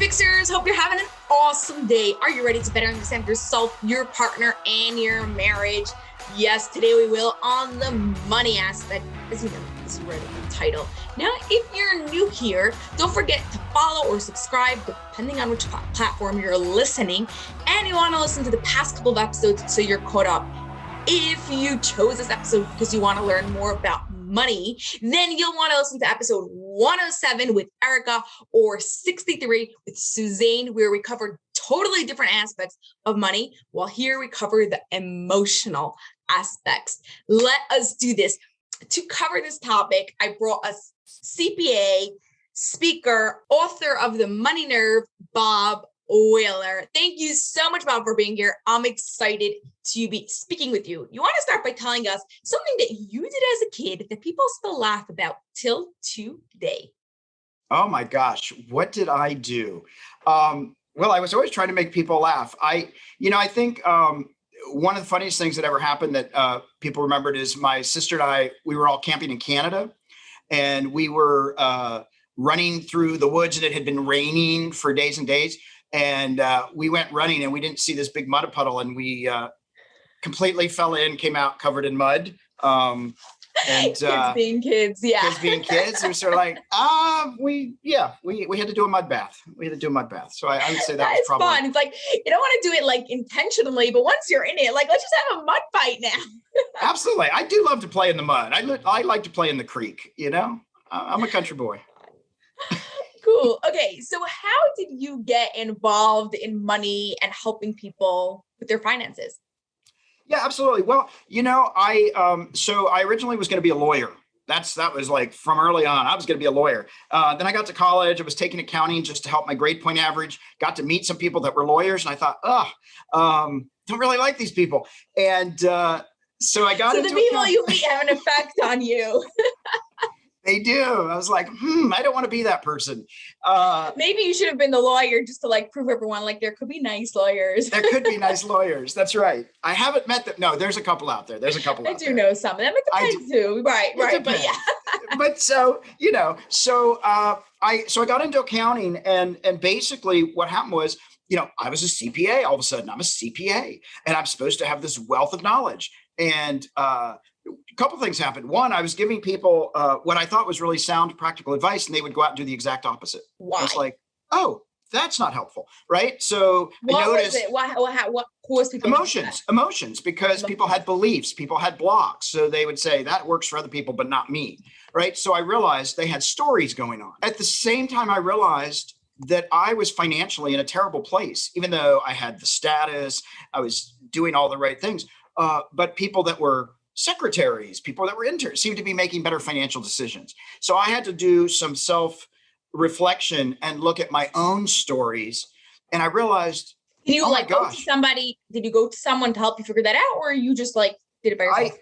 Fixers, hope you're having an awesome day. Are you ready to better understand yourself, your partner, and your marriage? Yes, today we will on the money aspect, as you know, as you read in the title. Now, if you're new here, don't forget to follow or subscribe, depending on which platform you're listening, and you want to listen to the past couple of episodes so you're caught up. If you chose this episode because you want to learn more about money, then you'll want to listen to episode 107 with Erica or 63 with Suzanne, where we covered totally different aspects of money, while here we cover the emotional aspects. Let us do this. To cover this topic, I brought a CPA, speaker, author of The Money Nerve, Bob Wheeler. Thank you so much, Bob, for being here. I'm excited to be speaking with you. You want to start by telling us something that you did as a kid that people still laugh about till today. Oh my gosh, what did I do? Well, I was always trying to make people laugh. I think one of the funniest things that ever happened that people remembered is my sister and I, we were all camping in Canada, and we were running through the woods, and it had been raining for days and days. And we went running, and we didn't see this big mud puddle, and we completely fell in, came out covered in mud. And kids being kids, yeah. Kids being kids. It was sort of like, we had to do a mud bath. So I would say that was probably fun. It's like, you don't want to do it like intentionally, but once you're in it, like, let's just have a mud fight now. Absolutely. I do love to play in the mud. I like to play in the creek, I'm a country boy. Cool. Okay. So how did you get involved in money and helping people with their finances? Yeah, absolutely. Well, I originally was going to be a lawyer. That was like from early on, I was going to be a lawyer. Then I got to college. I was taking accounting just to help my grade point average, got to meet some people that were lawyers. And I thought, don't really like these people. And so I got into the people you meet have an effect on you. They do. I was like, I don't want to be that person. Maybe you should have been the lawyer just to like prove everyone like there could be nice lawyers. There could be nice lawyers. That's right. I haven't met them. No, there's a couple out there. I do know some of them. It depends too. Right. But yeah. But so, I got into accounting, and basically what happened was, I was a CPA. All of a sudden I'm a CPA, and I'm supposed to have this wealth of knowledge. And, a couple of things happened. One, I was giving people what I thought was really sound, practical advice, and they would go out and do the exact opposite. Why? I was like, oh, that's not helpful, right? So what was it? What caused people? Emotions, because people had beliefs, people had blocks. So they would say that works for other people, but not me, right? So I realized they had stories going on. At the same time, I realized that I was financially in a terrible place, even though I had the status, I was doing all the right things. But people that were secretaries, people that were interns seemed to be making better financial decisions. So I had to do some self-reflection and look at my own stories. And I realized, did you go to somebody? Did you go to someone to help you figure that out? Or you just like did it by yourself?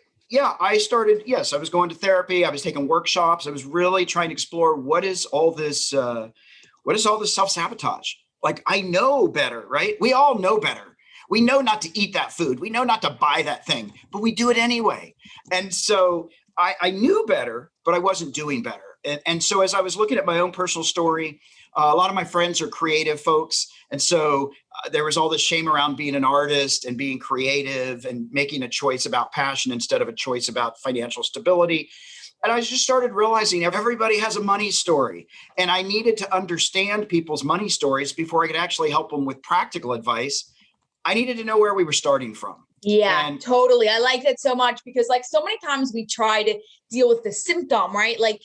I was going to therapy. I was taking workshops. I was really trying to explore what is all this self-sabotage? Like, I know better, right? We all know better. We know not to eat that food. We know not to buy that thing, but we do it anyway. And so I knew better, but I wasn't doing better. And so as I was looking at my own personal story, a lot of my friends are creative folks. And so there was all this shame around being an artist and being creative and making a choice about passion instead of a choice about financial stability. And I just started realizing everybody has a money story, and I needed to understand people's money stories before I could actually help them with practical advice. I needed to know where we were starting from. Yeah, totally. I like that so much because like so many times we try to deal with the symptom, right? Like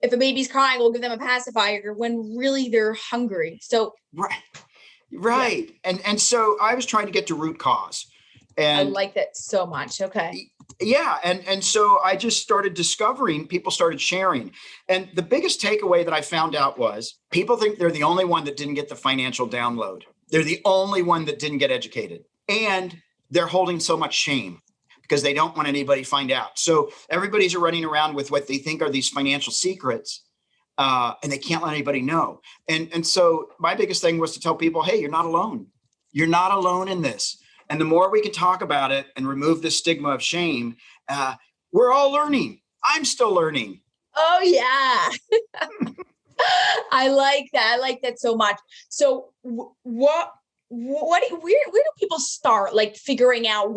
if a baby's crying, we'll give them a pacifier when really they're hungry. So right. Yeah. And so I was trying to get to root cause. And I like that so much. Okay. Yeah. And so I just started discovering, people started sharing. And the biggest takeaway that I found out was people think they're the only one that didn't get the financial download. They're the only one that didn't get educated, and they're holding so much shame because they don't want anybody to find out. So everybody's running around with what they think are these financial secrets, and they can't let anybody know. And so my biggest thing was to tell people, hey, you're not alone. You're not alone in this. And the more we can talk about it and remove the stigma of shame, we're all learning. I'm still learning. Oh, yeah. I like that. I like that so much. So where do people start like figuring out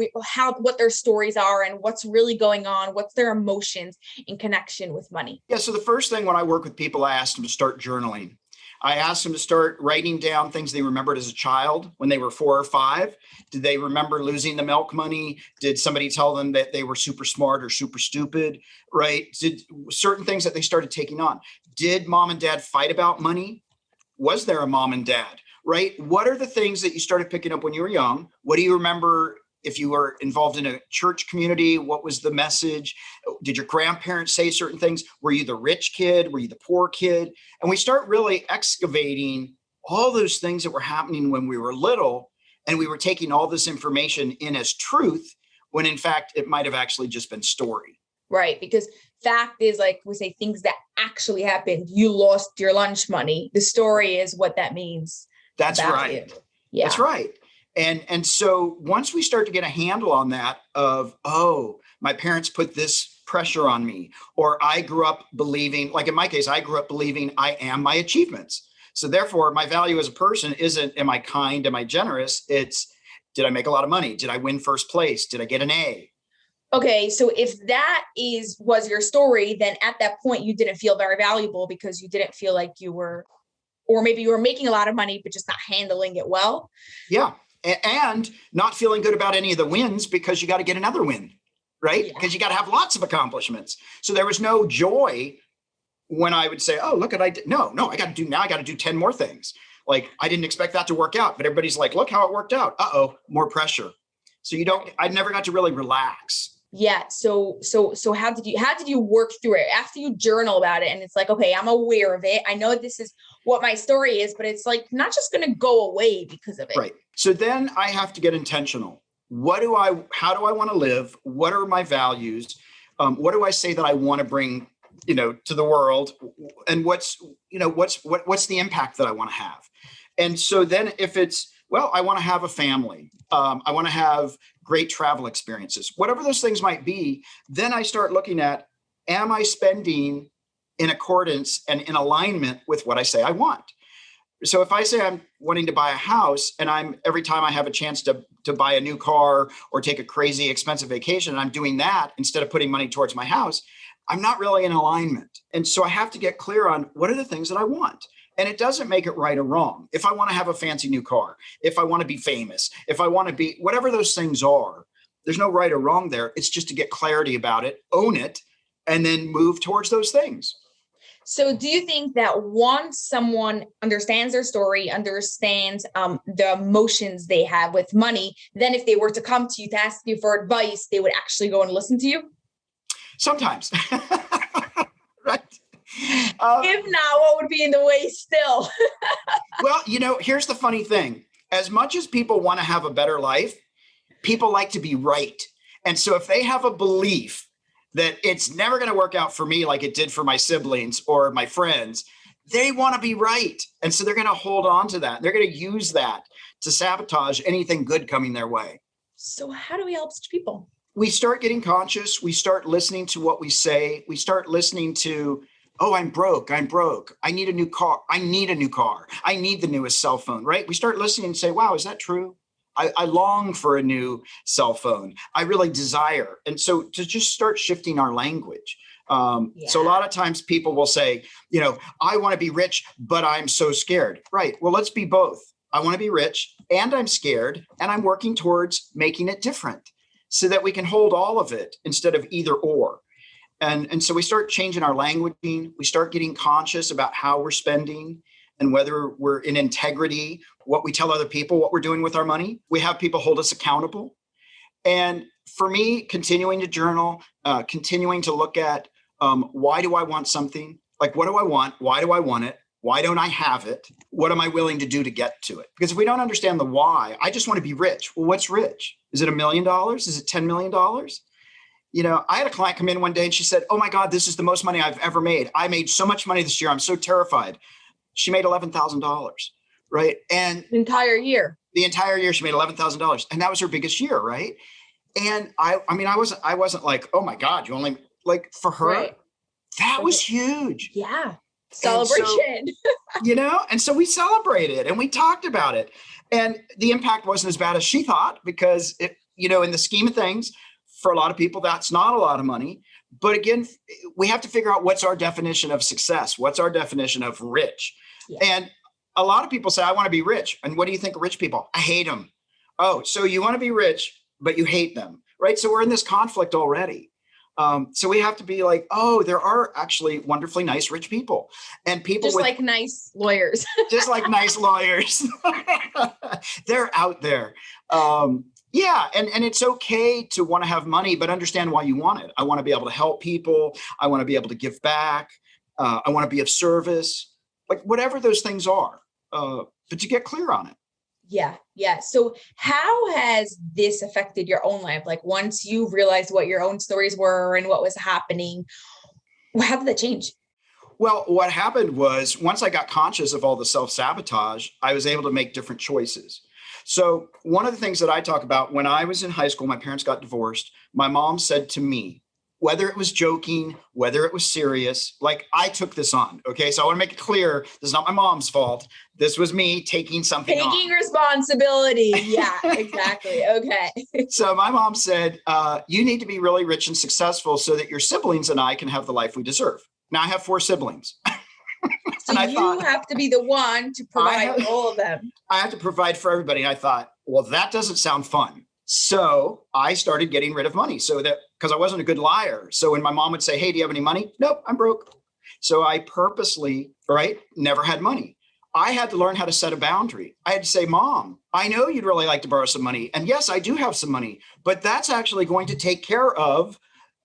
what their stories are and what's really going on, what's their emotions in connection with money? Yeah. So the first thing when I work with people, I ask them to start journaling. I ask them to start writing down things they remembered as a child when they were 4 or 5. Did they remember losing the milk money? Did somebody tell them that they were super smart or super stupid? Right? Did certain things that they started taking on? Did mom and dad fight about money? Was there a mom and dad? Right? What are the things that you started picking up when you were young? What do you remember if you were involved in a church community? What was the message? Did your grandparents say certain things? Were you the rich kid? Were you the poor kid? And we start really excavating all those things that were happening when we were little, and we were taking all this information in as truth, when in fact it might have actually just been story. Right. Because fact is, like we say, things that actually happened. You lost your lunch money. The story is what that means. That's right. You. Yeah. That's right. And so once we start to get a handle on that of, oh, my parents put this pressure on me, or I grew up believing, like in my case, I grew up believing I am my achievements. So therefore my value as a person isn't, am I kind? Am I generous? It's, did I make a lot of money? Did I win first place? Did I get an A? Okay, so if that was your story, then at that point you didn't feel very valuable because you didn't feel like you were, or maybe you were making a lot of money, but just not handling it well. Yeah. And not feeling good about any of the wins because you got to get another win, right? Because you got to have lots of accomplishments. So there was no joy when I would say, oh, look at, no, I got to do 10 more things. Like I didn't expect that to work out, but everybody's like, look how it worked out. Uh-oh, more pressure. So I never got to really relax. Yeah. So how did you work through it after you journal about it? And it's like, okay, I'm aware of it. I know this is what my story is, but it's like not just going to go away because of it. Right. So then I have to get intentional. How do I want to live? What are my values? What do I say that I want to bring, to the world? And what's the impact that I want to have? And so then if it's, well, I want to have a family. I want to have great travel experiences, whatever those things might be. Then I start looking at, am I spending in accordance and in alignment with what I say I want? So if I say I'm wanting to buy a house and every time I have a chance to buy a new car or take a crazy expensive vacation, and I'm doing that instead of putting money towards my house, I'm not really in alignment. And so I have to get clear on what are the things that I want. And it doesn't make it right or wrong. If I want to have a fancy new car, if I want to be famous, if I want to be whatever those things are, there's no right or wrong there. It's just to get clarity about it, own it, and then move towards those things. So do you think that once someone understands their story, understands the emotions they have with money, then if they were to come to you to ask you for advice, they would actually go and listen to you? Sometimes. Right. If not, what would be in the way still? Well, here's the funny thing. As much as people want to have a better life, people like to be right. And so if they have a belief that it's never going to work out for me like it did for my siblings or my friends, they want to be right. And so they're going to hold on to that. They're going to use that to sabotage anything good coming their way. So how do we help such people? We start getting conscious. We start listening to what we say. We start listening to, oh, I'm broke. I need a new car. I need the newest cell phone, right? We start listening and say, wow, is that true? I long for a new cell phone. I really desire. And so to just start shifting our language. So a lot of times people will say, I want to be rich, but I'm so scared. Right. Well, let's be both. I want to be rich and I'm scared and I'm working towards making it different so that we can hold all of it instead of either or. And so we start changing our languaging. We start getting conscious about how we're spending and whether we're in integrity, what we tell other people, what we're doing with our money. We have people hold us accountable. And for me, continuing to journal, continuing to look at why do I want something? Like, what do I want? Why do I want it? Why don't I have it? What am I willing to do to get to it? Because if we don't understand the why, I just want to be rich. Well, what's rich? Is it $1 million? Is it $10 million? I had a client come in one day and she said, oh my God, this is the most money I've ever made. I made so much money this year. I'm so terrified. She made $11,000, right? And the entire year she made $11,000. And that was her biggest year, right? And I wasn't like, oh my God, you only, like, for her, right. that was huge. Yeah. And so, Celebration. and so we celebrated and we talked about it. And the impact wasn't as bad as she thought because in the scheme of things, for a lot of people, that's not a lot of money. But again, we have to figure out what's our definition of success. What's our definition of rich? Yeah. And a lot of people say, I want to be rich. And what do you think of rich people? I hate them. Oh, so you want to be rich, but you hate them, right? So we're in this conflict already. So we have to be like, oh, there are actually wonderfully nice rich people and people just like nice lawyers, just like nice lawyers. They're out there. Yeah. And it's okay to want to have money, but understand why you want it. I want to be able to help people. I want to be able to give back. I want to be of service, like whatever those things are. But to get clear on it. Yeah. Yeah. So how has this affected your own life? Like once you realized what your own stories were and what was happening, how did that change? Well, what happened was once I got conscious of all the self-sabotage, I was able to make different choices. So one of the things that I talk about when I was in high school, my parents got divorced. My mom said to me, whether it was joking, whether it was serious, like I took this on. Okay. So I want to make it clear. This is not my mom's fault. This was me taking something on. Taking responsibility. Yeah, exactly. Okay. So my mom said, you need to be really rich and successful so that your siblings and I can have the life we deserve. Now I have 4 siblings. So you have to be the one to provide for all of them. I have to provide for everybody. And I thought, well, that doesn't sound fun. So I started getting rid of money because I wasn't a good liar. So when my mom would say, hey, do you have any money? Nope, I'm broke. So I purposely, never had money. I had to learn how to set a boundary. I had to say, Mom, I know you'd really like to borrow some money. And yes, I do have some money, but that's actually going to take care of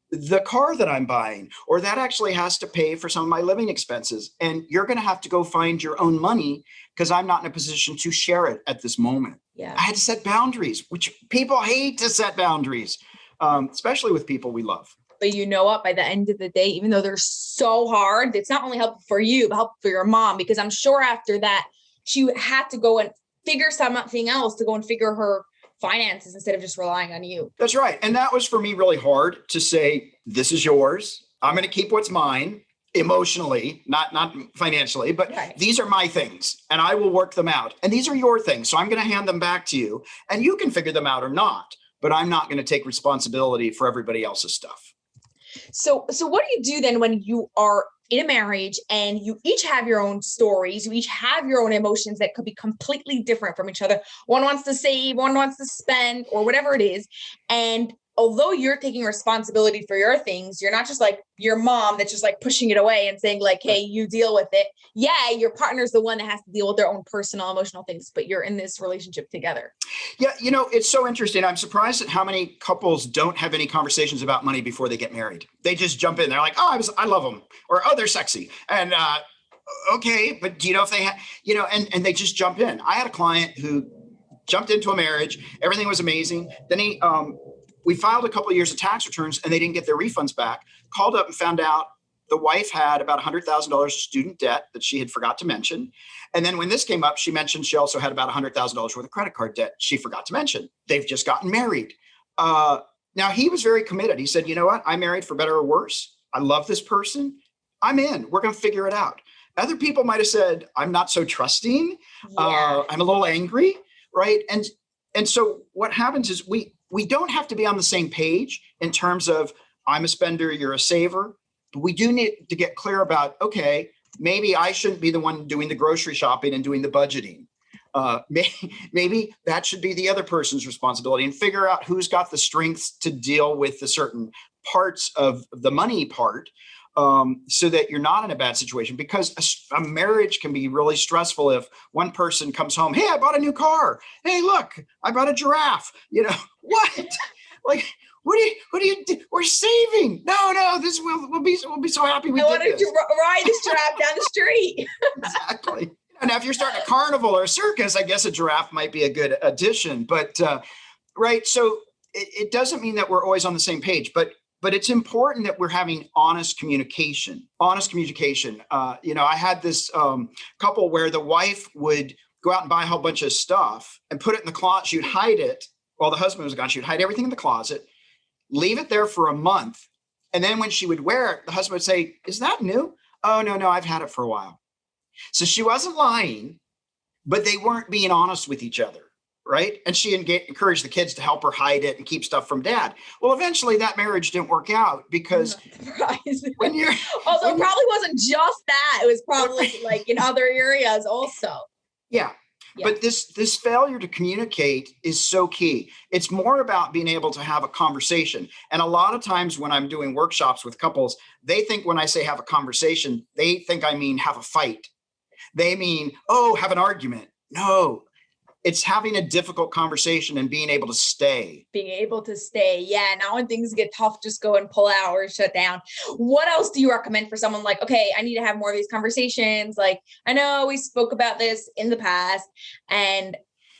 the car that I'm buying, or that actually has to pay for some of my living expenses. And you're going to have to go find your own money because I'm not in a position to share it at this moment. Yeah. I had to set boundaries, which people hate to set boundaries, especially with people we love. But you know what, by the end of the day, even though they're so hard, it's not only helpful for you, but helpful for your mom, because I'm sure after that, she had to go and figure something else to go and figure her finances instead of just relying on you. That's right. And that was for me really hard to say, this is yours. I'm going to keep what's mine emotionally, not financially, but These are my things and I will work them out. And these are your things. So I'm going to hand them back to you and you can figure them out or not, but I'm not going to take responsibility for everybody else's stuff. So what do you do then when you are in a marriage and you each have your own stories, you each have your own emotions that could be completely different from each other? One wants to save, one wants to spend, or whatever it is. And although you're taking responsibility for your things, you're not just like your mom that's just like pushing it away and saying like, hey, you deal with it. Yeah, your partner's the one that has to deal with their own personal emotional things, but you're in this relationship together. Yeah, it's so interesting. I'm surprised at how many couples don't have any conversations about money before they get married. They just jump in. They're like, oh, I love them, or oh, they're sexy. And okay, but do you know if they have, and they just jump in. I had a client who jumped into a marriage. Everything was amazing. Then we filed a couple of years of tax returns and they didn't get their refunds back. Called up and found out the wife had about $100,000 of student debt that she had forgot to mention. And then when this came up, she mentioned she also had about $100,000 worth of credit card debt she forgot to mention. They've just gotten married. Now, he was very committed. He said, you know what? I'm married for better or worse. I love this person. I'm in. We're going to figure it out. Other people might have said, I'm not so trusting. Yeah. I'm a little angry, right? And so what happens is we don't have to be on the same page in terms of I'm a spender, you're a saver. But we do need to get clear about, okay, maybe I shouldn't be the one doing the grocery shopping and doing the budgeting. Maybe that should be the other person's responsibility, and figure out who's got the strengths to deal with the certain parts of the money part, so that you're not in a bad situation. Because a marriage can be really stressful if one person comes home, hey, I bought a new car. Hey, look, I bought a giraffe. What? Like, what do you do? We're saving. No, this we'll be so happy we did this. I wanted to ride this giraffe down the street. Exactly. And now if you're starting a carnival or a circus, I guess a giraffe might be a good addition. But right. So it doesn't mean that we're always on the same page, but it's important that we're having honest communication. I had this couple where the wife would go out and buy a whole bunch of stuff and put it in the closet. She'd hide it while the husband was gone. She'd hide everything in the closet, leave it there for a month. And then when she would wear it, the husband would say, is that new? Oh, no, I've had it for a while. So she wasn't lying, but they weren't being honest with each other. Right. And she encouraged the kids to help her hide it and keep stuff from dad. Well, eventually that marriage didn't work out I'm because not surprised. when you're, Although when it probably wasn't just that. It was probably like in other areas also. yeah. Yeah. But this failure to communicate is so key. It's more about being able to have a conversation. And a lot of times when I'm doing workshops with couples, they think when I say have a conversation, they think I mean have a fight. They mean, oh, have an argument. No, it's having a difficult conversation and being able to stay. Being able to stay. Yeah. Now when things get tough, just go and pull out or shut down. What else do you recommend for someone like, okay, I need to have more of these conversations? Like, I know we spoke about this in the past, and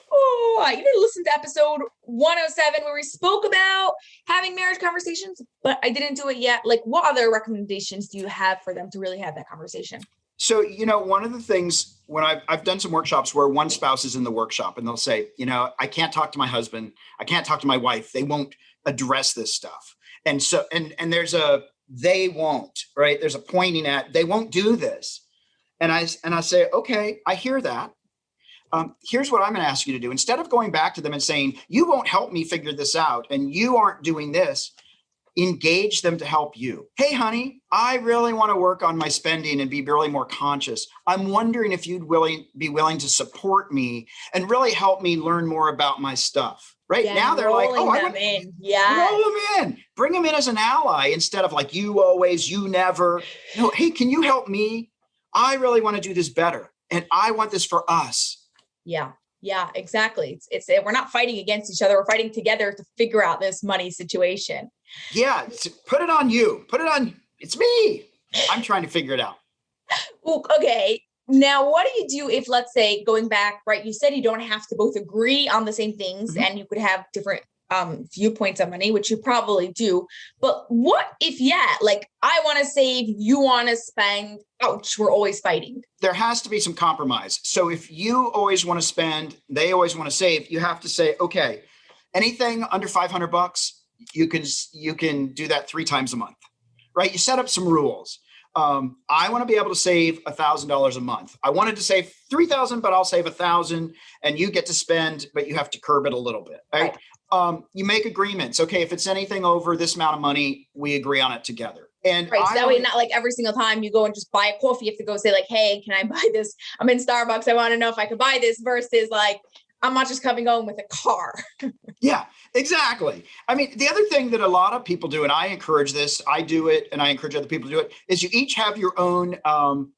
I even listened to episode 107 where we spoke about having marriage conversations, but I didn't do it yet. Like, what other recommendations do you have for them to really have that conversation? So, one of the things when I've done some workshops where one spouse is in the workshop and they'll say, I can't talk to my husband. I can't talk to my wife. They won't address this stuff. And so, and there's they won't, right? There's a pointing at, they won't do this. And I say, okay, I hear that. Here's what I'm going to ask you to do. Instead of going back to them and saying, you won't help me figure this out and you aren't doing this, engage them to help you. Hey, honey, I really want to work on my spending and be really more conscious. I'm wondering if you'd be willing to support me and really help me learn more about my stuff. Right now, they're like, oh, I want in. Yeah, roll them in, bring them in as an ally instead of like you always, you never. No, hey, can you help me? I really want to do this better, and I want this for us. Yeah, exactly. It's we're not fighting against each other. We're fighting together to figure out this money situation. Yeah, put it on you. Put it on. It's me. I'm trying to figure it out. Well, okay. Now, what do you do if, let's say, going back, right? You said you don't have to both agree on the same things, Mm-hmm. and you could have different viewpoints on money, which you probably do. But what if, like I want to save, you want to spend, ouch, we're always fighting. There has to be some compromise. So if you always want to spend, they always want to save, you have to say, okay, anything under $500, you can do that 3 times a month, right? You set up some rules. I want to be able to save $1,000 a month. I wanted to save 3,000, but I'll save 1,000, and you get to spend, but you have to curb it a little bit, right? You make agreements. Okay, if it's anything over this amount of money, we agree on it together. And right, so that way, not like every single time you go and just buy a coffee, you have to go say like, hey, can I buy this? I'm in Starbucks. I want to know if I could buy this, versus like, I'm not just coming home with a car. Yeah, exactly. I mean, the other thing that a lot of people do, and I encourage this, I do it, and I encourage other people to do it, is you each have your own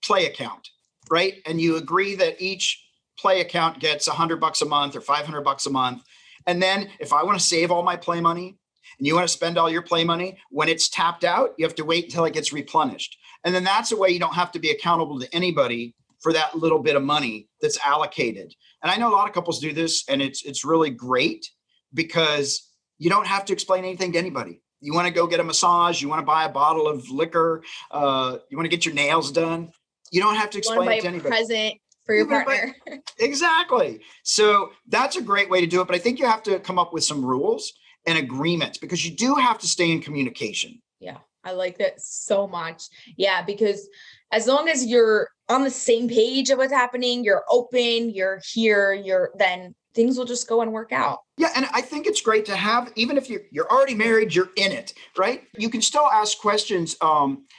play account, right? And you agree that each play account gets $100 a month or $500 a month. And then if I want to save all my play money and you want to spend all your play money, when it's tapped out, you have to wait until it gets replenished. And then that's a way you don't have to be accountable to anybody for that little bit of money that's allocated. And I know a lot of couples do this, and it's really great because you don't have to explain anything to anybody. You want to go get a massage, you want to buy a bottle of liquor, you want to get your nails done. You don't have to explain it to anybody. Present for your partner. Exactly. So that's a great way to do it. But I think you have to come up with some rules and agreements because you do have to stay in communication. Yeah, I like that so much. Yeah, because as long as you're on the same page of what's happening, you're open, you're here, then things will just go and work out. Yeah. And I think it's great to have, even if you're already married, you're in it, right? You can still ask questions.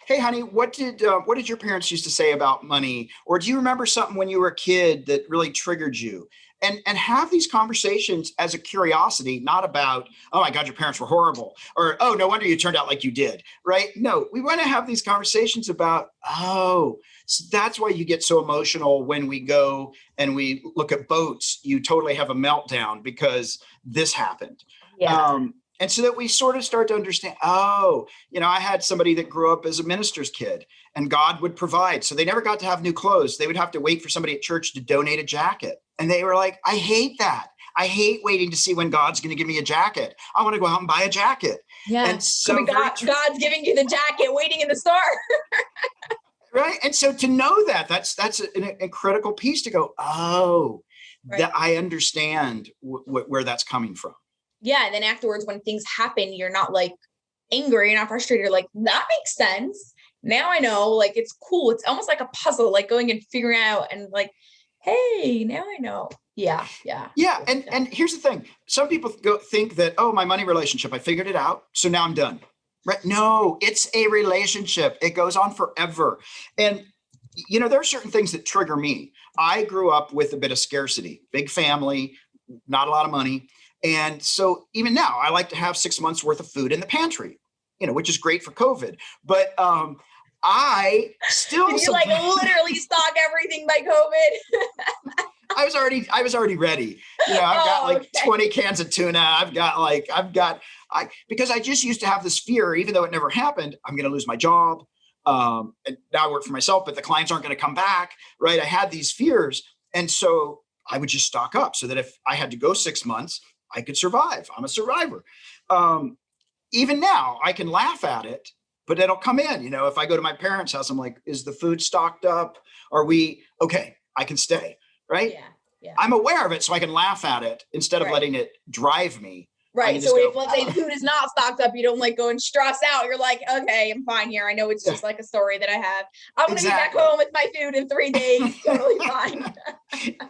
Hey, honey, what did your parents used to say about money? Or do you remember something when you were a kid that really triggered you? And have these conversations as a curiosity, not about, oh my God, your parents were horrible, or, oh, no wonder you turned out like you did, right? No, we want to have these conversations about, so that's why you get so emotional when we go and we look at boats. You totally have a meltdown because this happened. Yeah. And so that we sort of start to understand, I had somebody that grew up as a minister's kid and God would provide. So they never got to have new clothes. They would have to wait for somebody at church to donate a jacket. And they were like, I hate that. I hate waiting to see when God's going to give me a jacket. I want to go out and buy a jacket. Yeah. And so God's giving you the jacket waiting in the store. Right. And so to know that's a critical piece to go, that I understand where that's coming from. Yeah. And then afterwards, when things happen, you're not like angry, you're not frustrated. You're like, that makes sense. Now I know, like, it's cool. It's almost like a puzzle, like going and figuring out and like, hey, now I know. Yeah. Yeah. Yeah. And here's the thing. Some people think that, oh, my money relationship, I figured it out. So now I'm done. Right. No, it's a relationship. It goes on forever. And, there are certain things that trigger me. I grew up with a bit of scarcity, big family, not a lot of money. And so even now I like to have 6 months worth of food in the pantry, which is great for COVID. But I still Did you like literally stock everything by COVID? I was already ready. I've got like 20 cans of tuna. Because I just used to have this fear, even though it never happened, I'm going to lose my job. And now I work for myself, but the clients aren't going to come back. Right. I had these fears. And so I would just stock up so that if I had to go 6 months, I could survive. I'm a survivor. Even now I can laugh at it, but it'll come in. If I go to my parents' house, I'm like, is the food stocked up? Are we okay? I can stay. Right. Yeah. I'm aware of it, so I can laugh at it instead of letting it drive me. Right. So if, let's say, the food is not stocked up, you don't like go and stress out. You're like, okay, I'm fine here. I know it's just like a story that I have. I'm going to be back home with my food in 3 days. Totally fine.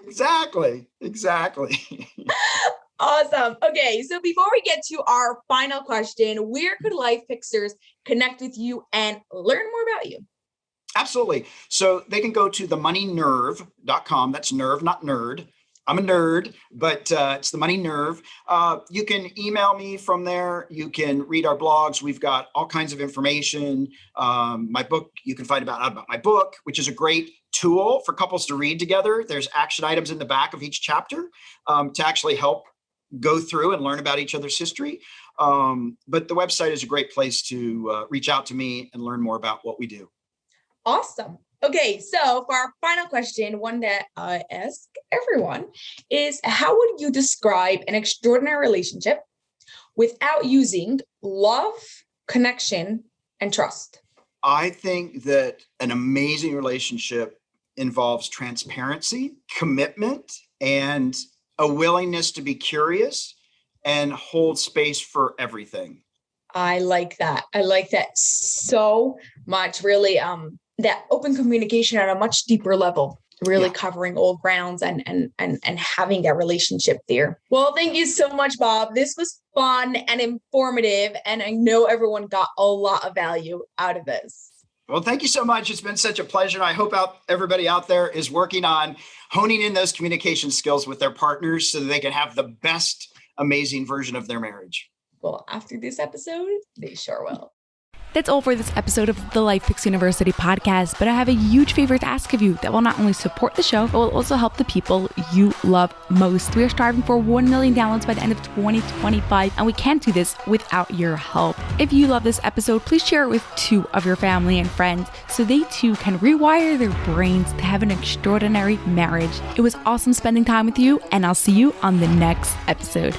Exactly. Awesome. Okay. So before we get to our final question, where could Life Fixers connect with you and learn more about you? Absolutely. So they can go to themoneynerve.com. That's nerve, not nerd. I'm a nerd, but it's the Money Nerve. You can email me from there. You can read our blogs. We've got all kinds of information. My book, you can find out about my book, which is a great tool for couples to read together. There's action items in the back of each chapter to actually help go through and learn about each other's history. But the website is a great place to reach out to me and learn more about what we do. Awesome. Okay, so for our final question, one that I ask everyone is, how would you describe an extraordinary relationship without using love, connection, and trust? I think that an amazing relationship involves transparency, commitment, and a willingness to be curious and hold space for everything. I like that. I like that so much. Really, that open communication at a much deeper level, really covering old grounds and having that relationship there. Well, thank you so much, Bob. This was fun and informative, and I know everyone got a lot of value out of this. Well, thank you so much. It's been such a pleasure. I hope everybody out there is working on honing in those communication skills with their partners so that they can have the best, amazing version of their marriage. Well, after this episode, they sure will. That's all for this episode of the Life Fix University podcast, but I have a huge favor to ask of you that will not only support the show, but will also help the people you love most. We are striving for 1 million downloads by the end of 2025, and we can't do this without your help. If you love this episode, please share it with 2 of your family and friends so they too can rewire their brains to have an extraordinary marriage. It was awesome spending time with you, and I'll see you on the next episode.